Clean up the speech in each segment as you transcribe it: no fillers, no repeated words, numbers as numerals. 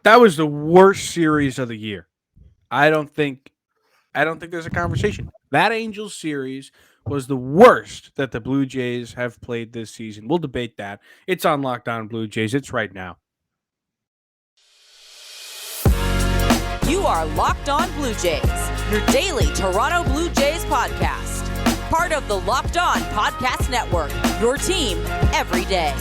That was the worst series of the year. I don't think there's a conversation. That Angels series was the worst that the Blue Jays have played this season. We'll debate that. It's on Locked On Blue Jays. It's right now. You are Locked On Blue Jays, your daily Toronto Blue Jays podcast. Part of the Locked On Podcast Network, your team every day.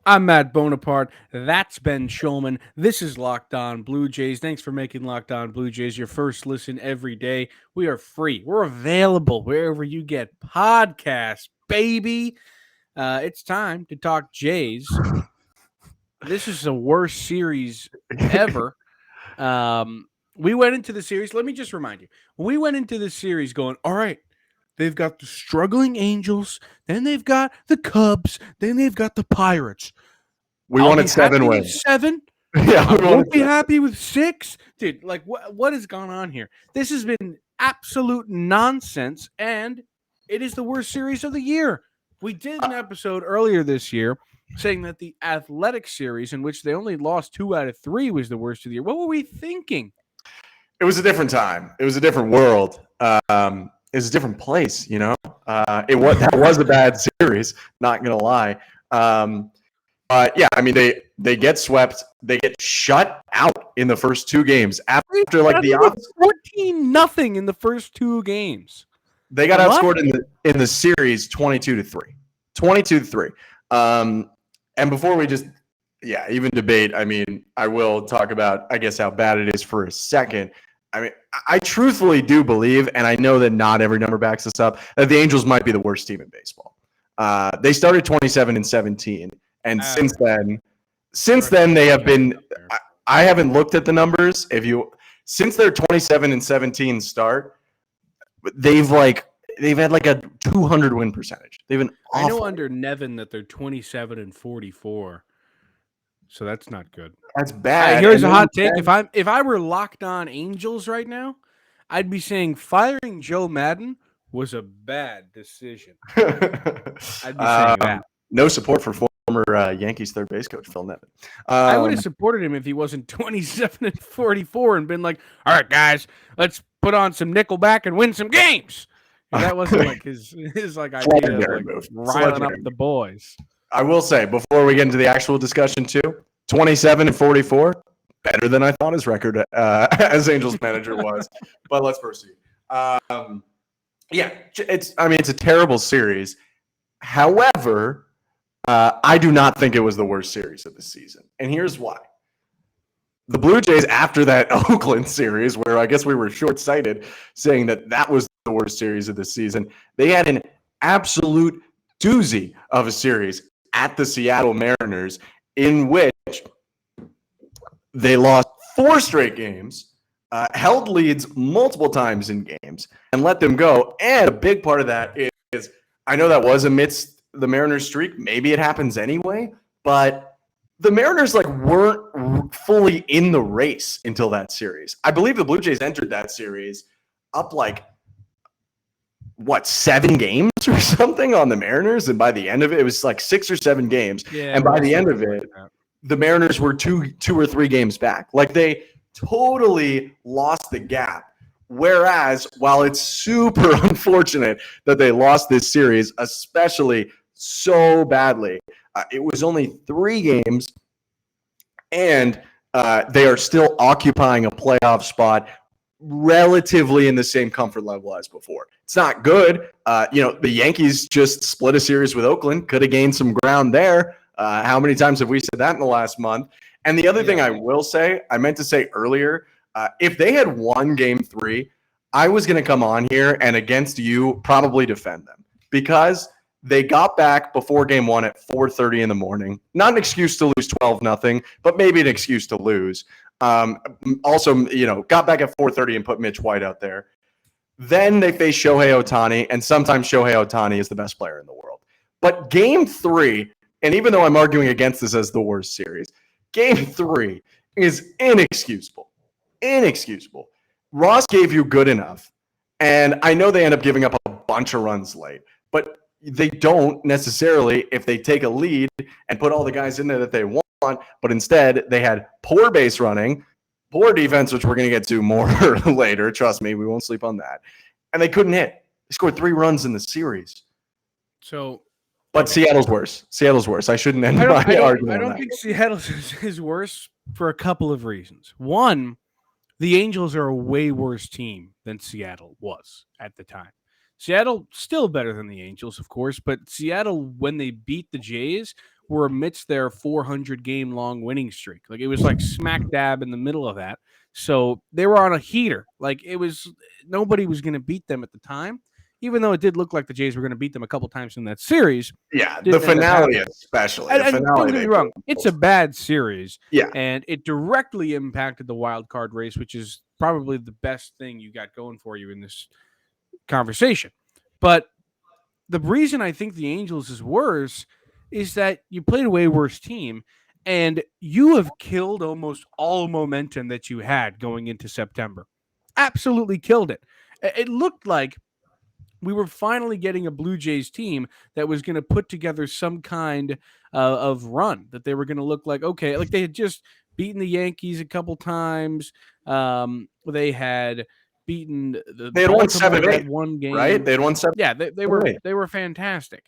I'm Matt Bonaparte. That's Ben Schulman. This is Locked On Blue Jays. Thanks for making Locked On Blue Jays your first listen every day. We are free. We're available wherever you get podcasts, baby. It's time to talk Jays. This is the worst series ever. We went into the series. Let me just remind you. We went into the series going, all right, they've got the struggling Angels, then they've got the Cubs, then they've got the Pirates. We wanted 7 wins. 7? Yeah, I won't be happy with 6? Dude, like, what has gone on here? This has been absolute nonsense, and it is the worst series of the year. We did an episode earlier this year saying that the Athletic series, in which they only lost 2 out of 3, was the worst of the year. What were we thinking? It was a different time. It was a different world. It was a different place, you know. That was a bad series. Not gonna lie. Yeah, I mean they get swept. They get shut out in the first 2 games after like the 14-0 in the first 2 games. They got outscored in the series 22-3. 22-3. And before we just even debate, I mean, I will talk about, I guess, how bad it is for a second. I mean, I truthfully do believe, and I know that not every number backs this up, that the Angels might be the worst team in baseball. They started 27-17, and since then they have been. I haven't looked at the numbers. Since their 27-17 start, they've had like a 200 win percentage. They've been awful. I know under Nevin that they're 27-44. So that's not good. That's bad. Here's a hot take. If I were Locked On Angels right now, I'd be saying firing Joe Madden was a bad decision. I'd be saying that. No support for former Yankees third base coach Phil Nevin. I would have supported him if he wasn't 27-44 and been like, all right, guys, let's put on some Nickelback and win some games. If that wasn't like his like idea of like riling up the boys. I will say, before we get into the actual discussion too, 27-44, better than I thought his record as Angels manager was. But let's proceed. It's a terrible series. However, I do not think it was the worst series of the season. And here's why. The Blue Jays, after that Oakland series, where I guess we were short-sighted saying that was the worst series of the season, they had an absolute doozy of a series at the Seattle Mariners in which they lost 4 straight games, held leads multiple times in games, and let them go. And a big part of that is, I know that was amidst the Mariners streak. Maybe it happens anyway, but the Mariners weren't fully in the race until that series. I believe the Blue Jays entered that series up 7 games or something on the Mariners, and by the end of it was 6 or 7 games. Yeah, and by the end of it, the Mariners were 2 or 3 games back. They totally lost the gap. Whereas, while it's super unfortunate that they lost this series, especially so badly, it was only 3 games, and they are still occupying a playoff spot relatively in the same comfort level as before. It's not good. The Yankees just split a series with Oakland, could have gained some ground there. How many times have we said that in the last month? And the other thing I will say, I meant to say earlier, if they had won Game 3, I was going to come on here and against you probably defend them because they got back before Game 1 at 4:30 in the morning. Not an excuse to lose 12-0, but maybe an excuse to lose. Also, got back at 4:30 and put Mitch White out there. Then they face Shohei Ohtani, and sometimes Shohei Ohtani is the best player in the world. But Game 3, and even though I'm arguing against this as the worst series, Game 3 is inexcusable. Inexcusable. Ross gave you good enough, and I know they end up giving up a bunch of runs late, but they don't necessarily if they take a lead and put all the guys in there that they want. want, but instead they had poor base running, poor defense, which we're going to get to more later. Trust me, we won't sleep on that. And they couldn't hit. They scored 3 runs in the series. So, but Seattle's worse. Seattle's worse. I shouldn't end my argument. I don't think Seattle is worse for a couple of reasons. One, the Angels are a way worse team than Seattle was at the time. Seattle still better than the Angels, of course, but Seattle, when they beat the Jays, were amidst their 400 game long winning streak. Like it was like smack dab in the middle of that. So they were on a heater. Like it was nobody was going to beat them at the time, even though it did look like the Jays were going to beat them a couple times in that series. Yeah, the finale especially. And don't get me wrong, it's a bad series. Yeah, and it directly impacted the wild card race, which is probably the best thing you got going for you in this conversation. But the reason I think the Angels is worse is that you played a way worse team, and you have killed almost all momentum that you had going into September. Absolutely killed it. It looked like we were finally getting a Blue Jays team that was going to put together some kind of run, that they were going to look like, okay, like they had just beaten the Yankees a couple times. They had beaten they had won 7-8 one game, right? They had won 7. Yeah, they were fantastic.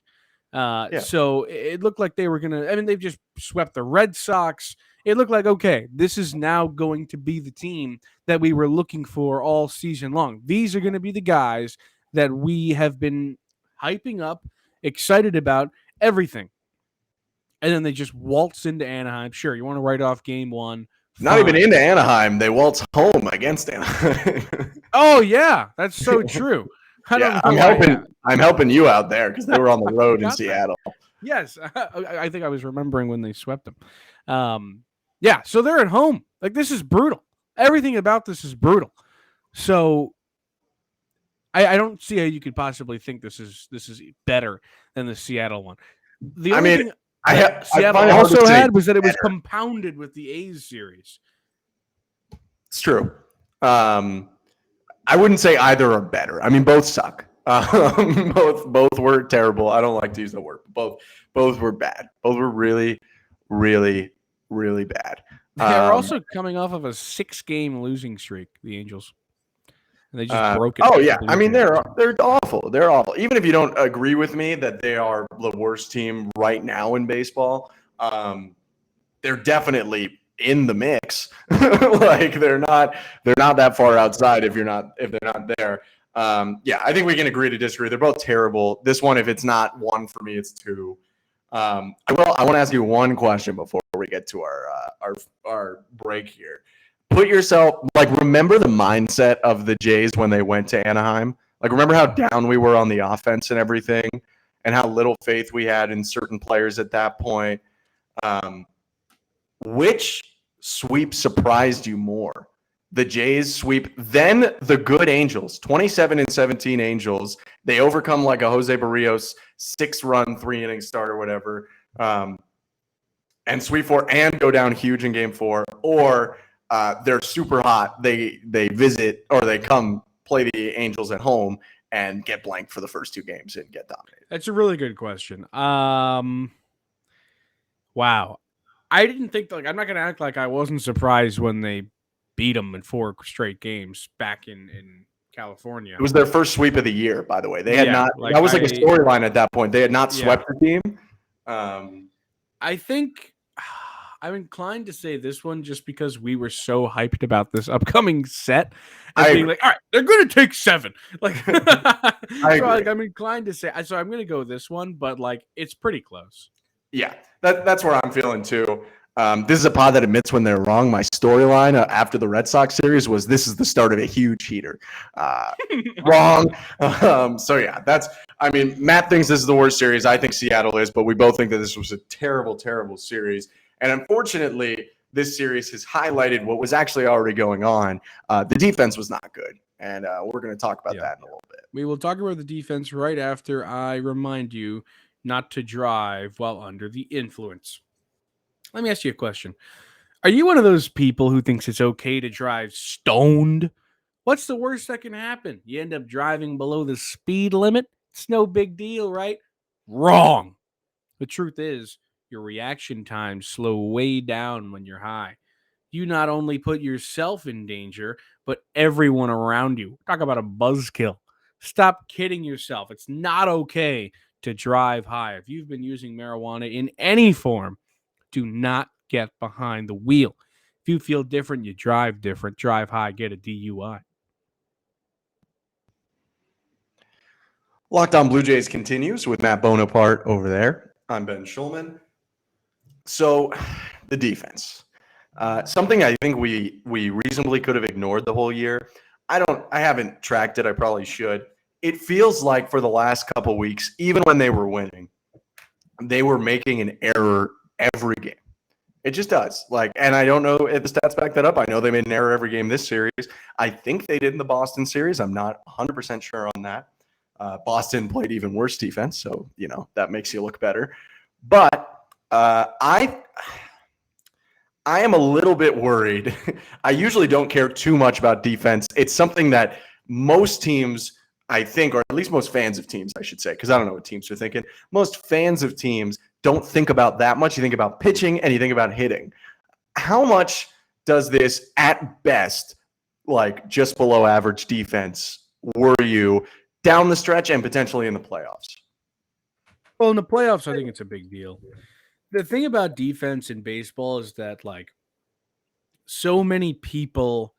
So it looked like they were gonna. I mean, they've just swept the Red Sox. It looked like, okay, this is now going to be the team that we were looking for all season long. These are going to be the guys that we have been hyping up, excited about, everything. And then they just waltz into Anaheim. Sure, you want to write off game 1. Fine. Not even into Anaheim. They waltz home against Anaheim. Oh, yeah. That's so true. I'm helping you out there because they were on the road in Seattle. Yes. I think I was remembering when they swept them. Yeah, so they're at home. Like, this is brutal. Everything about this is brutal. So I don't see how you could possibly think this is better than the Seattle one. The only thing Seattle also had was that it was compounded with the A's series. It's true. I wouldn't say either are better. I mean, both suck. Both were terrible. I don't like to use the word. Both were bad. Both were really, really, really bad. They're also coming off of a 6-game losing streak, the Angels. And they just broke it. Oh yeah, I mean they're awful. They're awful. Even if you don't agree with me that they are the worst team right now in baseball, they're definitely in the mix. Like they're not that far outside if they're not there. Yeah, I think we can agree to disagree. They're both terrible. This one, if it's not 1 for me, it's 2. I want to ask you one question before we get to our break here. Put yourself, like, remember the mindset of the Jays when they went to Anaheim? Like, remember how down we were on the offense and everything, and how little faith we had in certain players at that point. Which sweep surprised you more? The Jays sweep, then the good Angels, 27-17 Angels. They overcome like a Jose Barrios 6-run, 3-inning start or whatever, and sweep 4 and go down huge in game 4, or they're super hot. They visit or they come play the Angels at home and get blanked for the first 2 games and get dominated. That's a really good question. Wow. I didn't think, like, I'm not going to act like I wasn't surprised when they beat them in 4 straight games back in California. It was their first sweep of the year, by the way. They had not. That was like a storyline at that point. They had not swept the team. I think I'm inclined to say this one just because we were so hyped about this upcoming set and being like, all right, they're going to take 7. Like, I'm inclined to say, so I'm going to go this one, but like, it's pretty close. Yeah, that's where I'm feeling too. This is a pod that admits when they're wrong. My storyline after the Red Sox series was this is the start of a huge heater. Wrong. So yeah, Matt thinks this is the worst series. I think Seattle is, but we both think that this was a terrible, terrible series. And unfortunately, this series has highlighted what was actually already going on. The defense was not good. And we're going to talk about that in a little bit. We will talk about the defense right after I remind you not to drive while under the influence. Let me ask you a question. Are you one of those people who thinks it's okay to drive stoned? What's the worst that can happen? You end up driving below the speed limit? It's no big deal, right? Wrong. The truth is, your reaction times slow way down when you're high. You not only put yourself in danger, but everyone around you. Talk about a buzzkill. Stop kidding yourself. It's not okay to drive high. If you've been using marijuana in any form, do not get behind the wheel. If you feel different, you drive different. Drive high, get a DUI. Locked On Blue Jays continues with Matt Bonaparte over there. I'm Ben Schulman. So, the defense, something I think we reasonably could have ignored the whole year. I haven't tracked it. I probably should. It feels like for the last couple weeks, even when they were winning, they were making an error every game. It just does. And I don't know if the stats back that up. I know they made an error every game this series. I think they did in the Boston series. I'm not 100% sure on that. Boston played even worse defense, so that makes you look better. But I am a little bit worried. I usually don't care too much about defense. It's something that most teams, I think, or at least most fans of teams, I should say, because I don't know what teams are thinking. Most fans of teams don't think about that much. You think about pitching and you think about hitting. How much does this, at best, just below average defense worry you down the stretch and potentially in the playoffs? Well, in the playoffs, I think it's a big deal. The thing about defense in baseball is that so many people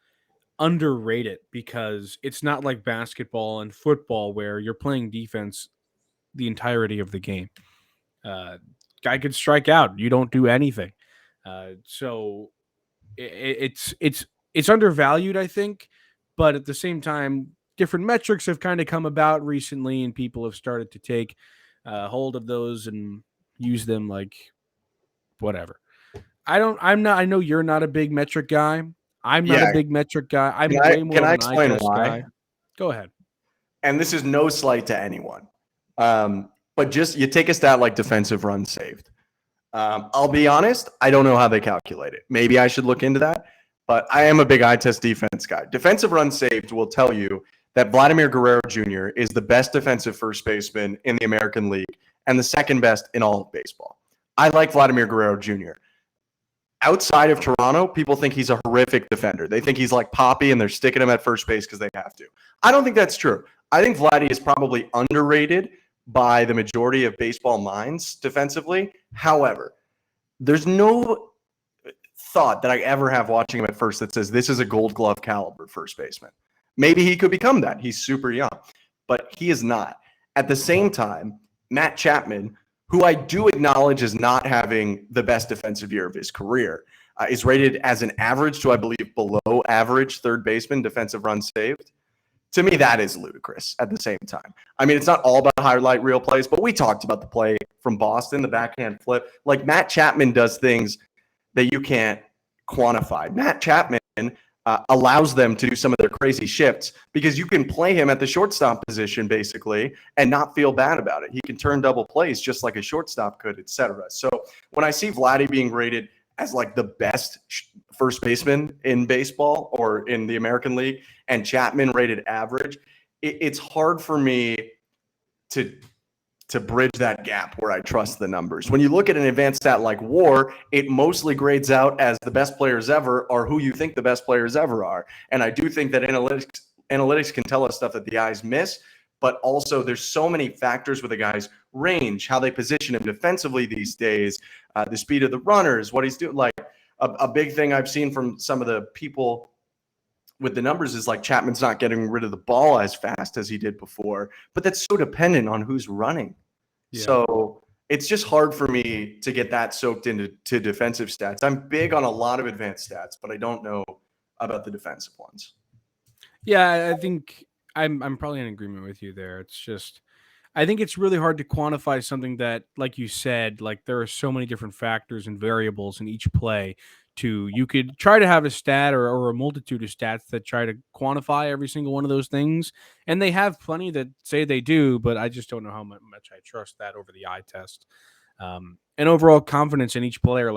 underrate it because it's not like basketball and football where you're playing defense the entirety of the game. Guy could strike out, you don't do anything. So it's undervalued, I think, but at the same time, different metrics have kind of come about recently, and people have started to take hold of those and use them whatever. I know you're not a big metric guy. I'm not a big metric guy. I'm way more of an eye test guy. Go ahead. And this is no slight to anyone. But just you take a stat like defensive runs saved. I'll be honest, I don't know how they calculate it. Maybe I should look into that. But I am a big eye test defense guy. Defensive runs saved will tell you that Vladimir Guerrero Jr. is the best defensive first baseman in the American League and the second best in all of baseball. I like Vladimir Guerrero Jr. Outside of Toronto, people think he's a horrific defender. They think he's like Poppy and they're sticking him at first base because they have to. I don't think that's true. I think Vladdy is probably underrated by the majority of baseball minds defensively. However, there's no thought that I ever have watching him at first that says this is a Gold Glove caliber first baseman. Maybe he could become that. He's super young, but he is not. At the same time, Matt Chapman, who I do acknowledge is not having the best defensive year of his career, is rated as an average to, I believe, below average third baseman defensive runs saved. To me, that is ludicrous at the same time. I mean, it's not all about highlight reel plays, but we talked about the play from Boston, the backhand flip. Matt Chapman does things that you can't quantify. Matt Chapman allows them to do some of their crazy shifts because you can play him at the shortstop position basically and not feel bad about it. He can turn double plays just like a shortstop could, etc. So when I see Vladdy being rated as the best first baseman in baseball or in the American League and Chapman rated average, it's hard for me to bridge that gap where I trust the numbers. When you look at an advanced stat like WAR, it mostly grades out as the best players ever are who you think the best players ever are. And I do think that analytics can tell us stuff that the eyes miss, but also there's so many factors with a guy's range, how they position him defensively these days, the speed of the runners, what he's doing. A big thing I've seen from some of the people with the numbers is Chapman's not getting rid of the ball as fast as he did before, but that's so dependent on who's running. Yeah. So it's just hard for me to get that soaked into defensive stats. I'm big on a lot of advanced stats, but I don't know about the defensive ones. Yeah, I think I'm probably in agreement with you there. It's just, I think it's really hard to quantify something that, like you said, there are so many different factors and variables in each play. You could try to have a stat or a multitude of stats that try to quantify every single one of those things. And they have plenty that say they do, but I just don't know how much I trust that over the eye test. And overall confidence in each player.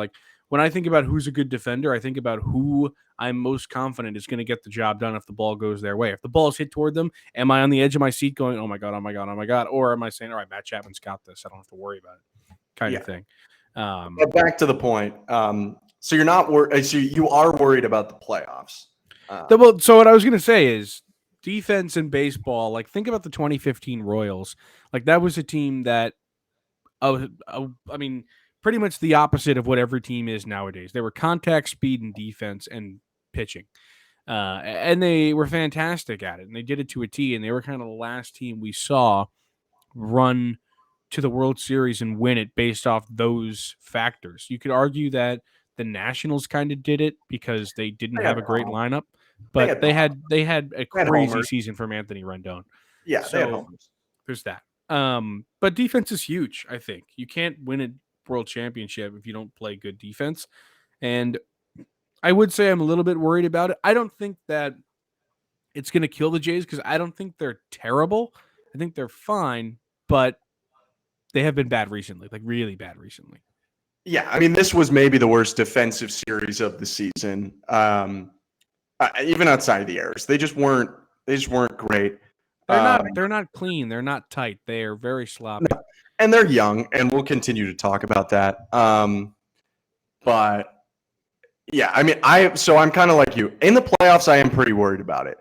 When I think about who's a good defender, I think about who I'm most confident is going to get the job done if the ball goes their way. If the ball is hit toward them, am I on the edge of my seat going, oh my God, oh my God, oh my God? Or am I saying, all right, Matt Chapman's got this, I don't have to worry about it, kind of thing. But back to the point. So you're not worried. So you are worried about the playoffs. So what I was going to say is defense in baseball. Like, think about the 2015 Royals. Like, that was a team that, I mean, pretty much the opposite of what every team is nowadays. They were contact, speed, and defense and pitching. And they were fantastic at it, and they did it to a T. And they were kind of the last team we saw run to the World Series and win it based off those factors. You could argue that the Nationals kind of did it because they didn't have a great lineup, but they had a crazy season from Anthony Rendon. Yeah, so they had homers. There's that. But defense is huge. I think you can't win a world championship if you don't play good defense, and I would say I'm a little bit worried about it. I don't think that it's going to kill the Jays because I don't think they're terrible. I think they're fine, but they have been bad recently, like really bad recently. Yeah, I mean, this was maybe the worst defensive series of the season. Even outside of the errors, they just weren't great. They're not clean. They're not tight. They are very sloppy. No. And they're young, and we'll continue to talk about that. But yeah, I mean, I'm kind of like you. In the playoffs, I am pretty worried about it.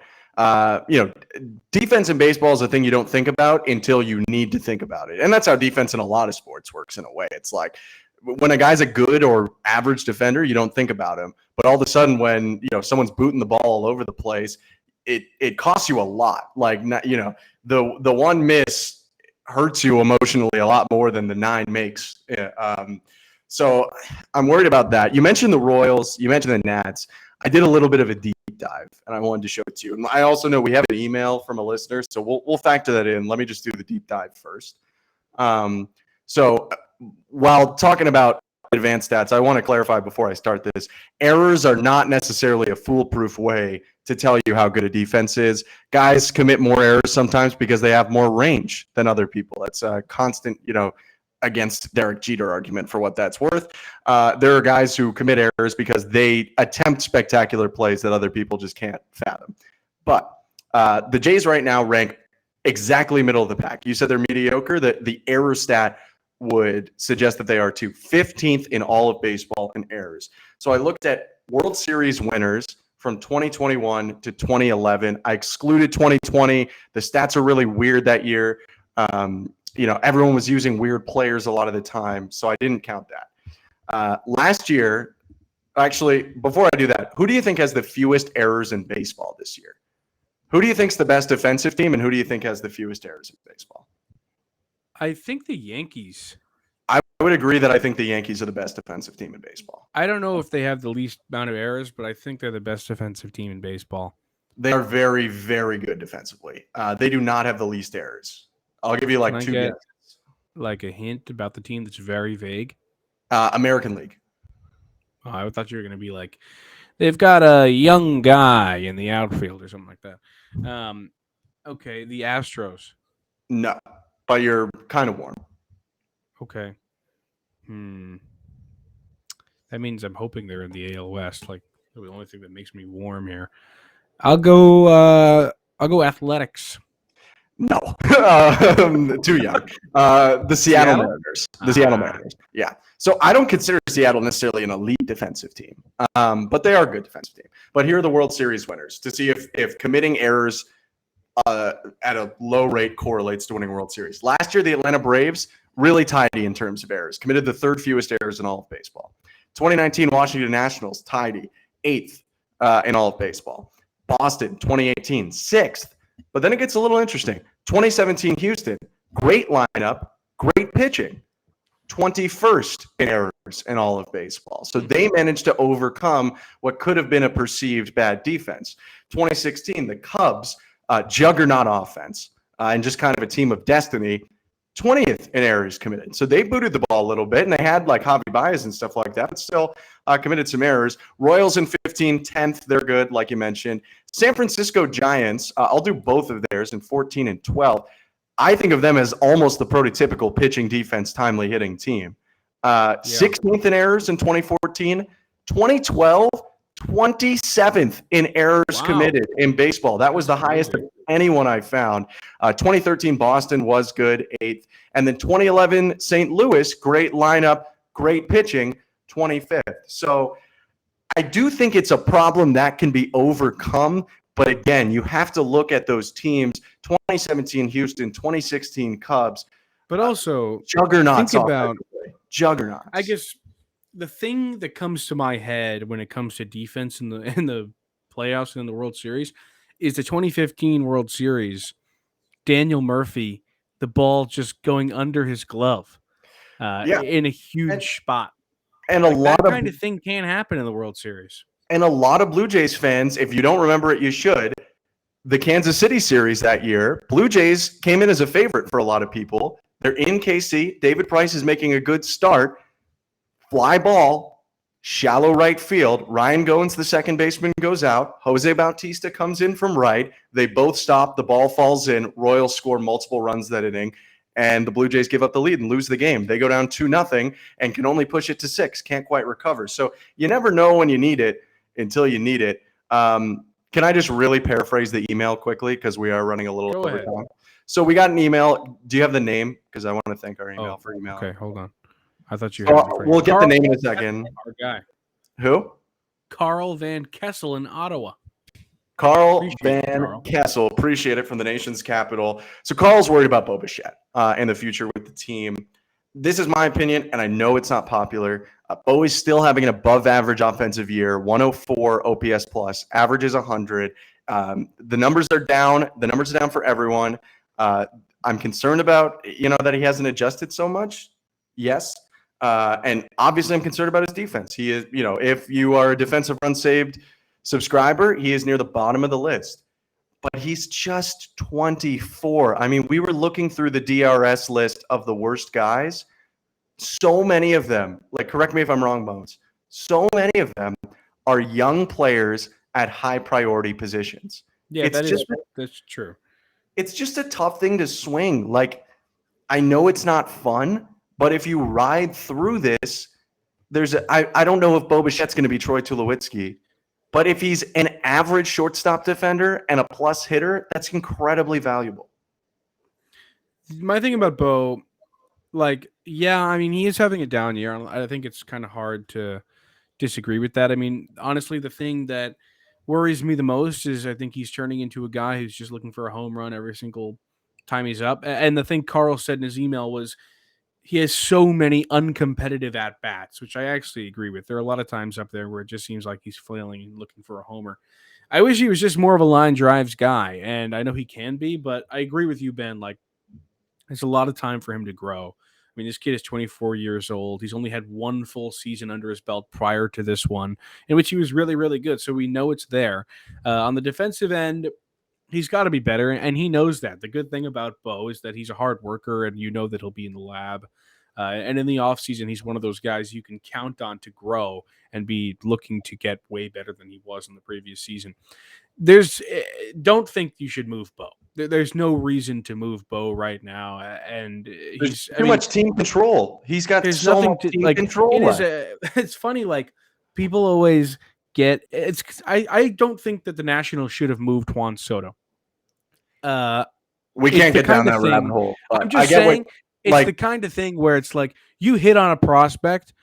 Defense in baseball is a thing you don't think about until you need to think about it. And that's how defense in a lot of sports works in a way. It's like when a guy's a good or average defender, you don't think about him. But all of a sudden when, someone's booting the ball all over the place, it costs you a lot. Like, the one miss hurts you emotionally a lot more than the 9 makes. So I'm worried about that. You mentioned the Royals. You mentioned the Nats. I did a little bit of a deep dive, and I wanted to show it to you. And I also know we have an email from a listener, so we'll factor that in. Let me just do the deep dive first. So while talking about advanced stats, I want to clarify before I start this. Errors are not necessarily a foolproof way to tell you how good a defense is. Guys commit more errors sometimes because they have more range than other people. That's a constant, against Derek Jeter argument for what that's worth. There are guys who commit errors because they attempt spectacular plays that other people just can't fathom. But the Jays right now rank exactly middle of the pack. You said they're mediocre. The error stat would suggest that they are 15th in all of baseball in errors. So I looked at World Series winners from 2021 to 2011. I excluded 2020. The stats are really weird that year. Everyone was using weird players a lot of the time, so I didn't count that. Last year, actually, before I do that, who do you think has the fewest errors in baseball this year? Who do you think's the best defensive team, and who do you think has the fewest errors in baseball? I think the Yankees. I would agree that I think the Yankees are the best defensive team in baseball. I don't know if they have the least amount of errors, but I think they're the best defensive team in baseball. They are very, very good defensively. They do not have the least errors. I'll give you two guesses. Like a hint about the team that's very vague. American League. Oh, I thought you were going to be like, they've got a young guy in the outfield or something like that. Okay, the Astros. No, but you're kind of warm. Okay. That means I'm hoping they're in the AL West. Like, the only thing that makes me warm here. I'll go Athletics. No, too young. The Seattle Mariners. The Seattle Mariners. Yeah. So I don't consider Seattle necessarily an elite defensive team, but they are a good defensive team. But here are the World Series winners to see if committing errors at a low rate correlates to winning World Series. Last year, the Atlanta Braves, really tidy in terms of errors, committed the 3rd fewest errors in all of baseball. 2019 Washington Nationals, tidy, 8th in all of baseball. Boston, 2018, 6th. But then it gets a little interesting. 2017 Houston, great lineup, great pitching, 21st in errors in all of baseball. So they managed to overcome what could have been a perceived bad defense. 2016, the Cubs, juggernaut offense, and just kind of a team of destiny, 20th in errors committed. So they booted the ball a little bit, and they had like Javi Baez and stuff like that, but still committed some errors. Royals in 15, 10th, they're good, like you mentioned. San Francisco Giants, I'll do both of theirs in 14 and 12. I think of them as almost the prototypical pitching defense, timely hitting team. 16th in errors in 2014. 2012, 27th in errors committed in baseball. That was the highest of anyone I found. 2013 Boston was good, 8th. And then 2011 St. Louis, great lineup, great pitching, 25th. So I do think it's a problem that can be overcome. But again, you have to look at those teams, 2017 Houston, 2016 Cubs. But also, juggernauts. Think about juggernauts. I guess the thing that comes to my head when it comes to defense in the playoffs and in the World Series is the 2015 World Series. Daniel Murphy, the ball just going under his glove in a huge spot. And like that kind of thing can't happen in the World Series. And a lot of Blue Jays fans, if you don't remember it, you should. The Kansas City series that year, Blue Jays came in as a favorite for a lot of people. They're in KC. David Price is making a good start. Fly ball, shallow right field. Ryan Goins, the second baseman, goes out. Jose Bautista comes in from right. They both stop. The ball falls in. Royals score multiple runs that inning. And the Blue Jays give up the lead and lose the game. They go down 2-0 and can only push it to 6. Can't quite recover. So you never know when you need it until you need it. Can I just really paraphrase the email quickly because we are running a little over time? So we got an email. Do you have the name? Because I want to thank our email for email. Okay, hold on. I thought you had it. We'll get the name in a second. Our guy. Who? Carl Van Kessel in Ottawa. Carl Van Kessel. Appreciate it, from the nation's capital. So Carl's worried about Bo Bichette in the future with the team. This is my opinion, and I know it's not popular. Bo is still having an above-average offensive year, 104 OPS plus, average is 100. The numbers are down. The numbers are down for everyone. I'm concerned about, that he hasn't adjusted so much. Yes. And obviously I'm concerned about his defense. He is, if you are a defensive run saved subscriber, he is near the bottom of the list. But he's just 24. I mean, we were looking through the DRS list of the worst guys. So many of them, correct me if I'm wrong, Bones, so many of them are young players at high priority positions. Yeah, that's true. It's just a tough thing to swing. I know it's not fun, but if you ride through this, I don't know if Bo Bichette's going to be Troy Tulowitzki, but if he's an average shortstop defender and a plus hitter, that's incredibly valuable. My thing about Bo, he is having a down year. I think it's kind of hard to disagree with that. I mean, honestly, the thing that worries me the most is I think he's turning into a guy who's just looking for a home run every single time he's up. And the thing Carl said in his email was he has so many uncompetitive at-bats, which I actually agree with. There are a lot of times up there where it just seems like he's flailing and looking for a homer. I wish he was just more of a line drives guy, and I know he can be, but I agree with you, Ben. There's a lot of time for him to grow. I mean, this kid is 24 years old. He's only had one full season under his belt prior to this one, in which he was really, really good. So we know it's there. On the defensive end, he's got to be better, and he knows that. The good thing about Bo is that he's a hard worker, and you know that he'll be in the lab. And in the offseason, he's one of those guys you can count on to grow and be looking to get way better than he was in the previous season. Don't think you should move Bo. There's no reason to move Bo right now, and there's too much team control. He's got so much team control. It's funny, people always get it's. I don't think that the Nationals should have moved Juan Soto. We can't get down that rabbit hole. I'm just saying, it's the kind of thing where it's you hit on a prospect,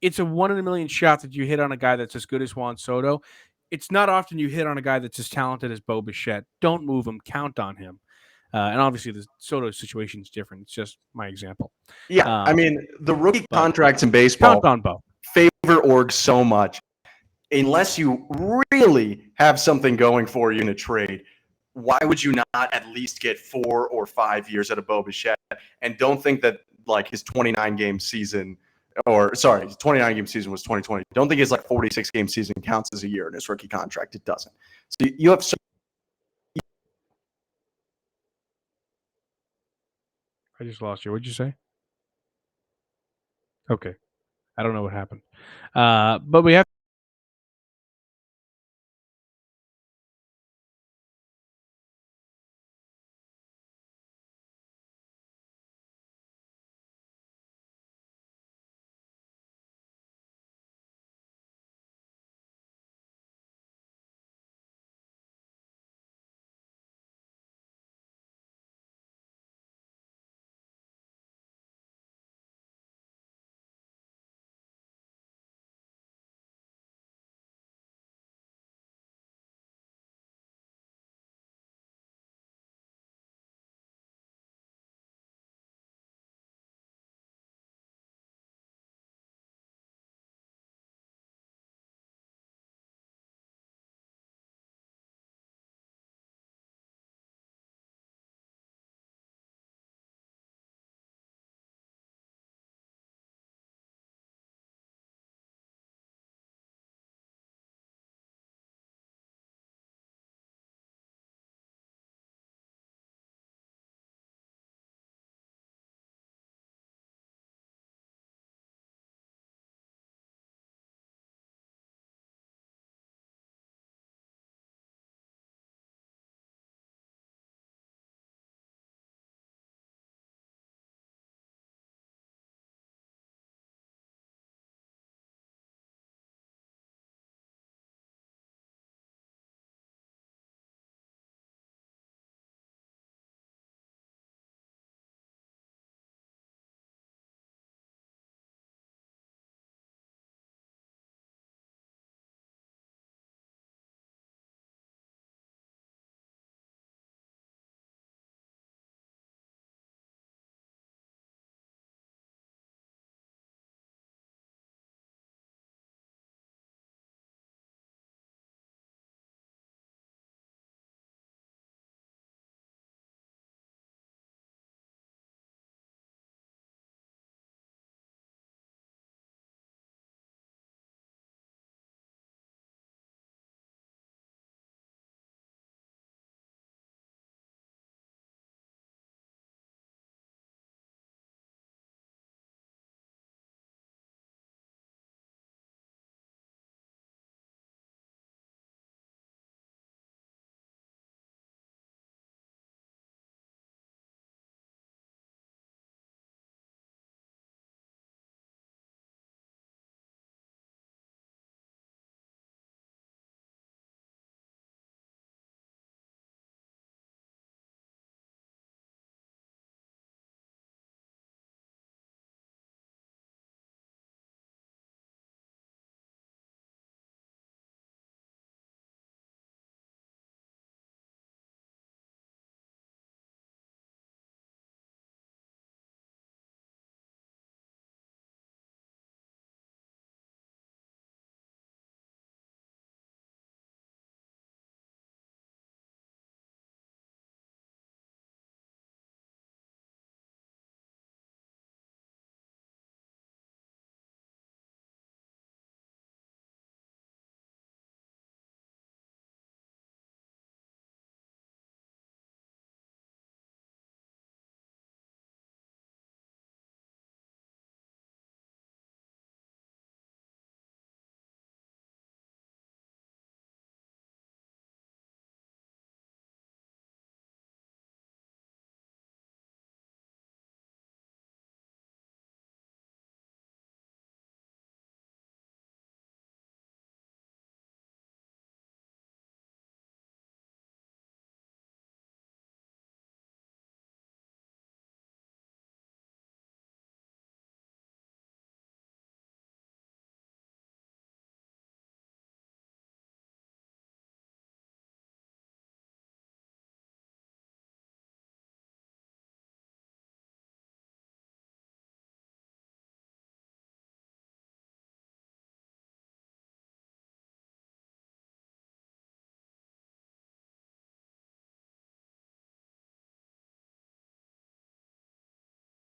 it's a 1 in a million shot that you hit on a guy that's as good as Juan Soto. It's not often you hit on a guy that's as talented as Bo Bichette. Don't move him. Count on him. And obviously, the Soto situation is different. It's just my example. Yeah, I mean, the rookie contracts in baseball count on Bo. Favor orgs so much. Unless you really have something going for you in a trade, why would you not at least get 4 or 5 years out of Bo Bichette? And don't think that his 29-game season – his 29-game season was 2020. Don't think his 46-game season counts as a year in his rookie contract. It doesn't. So you have I just lost you. What'd you say? Okay. I don't know what happened. But we have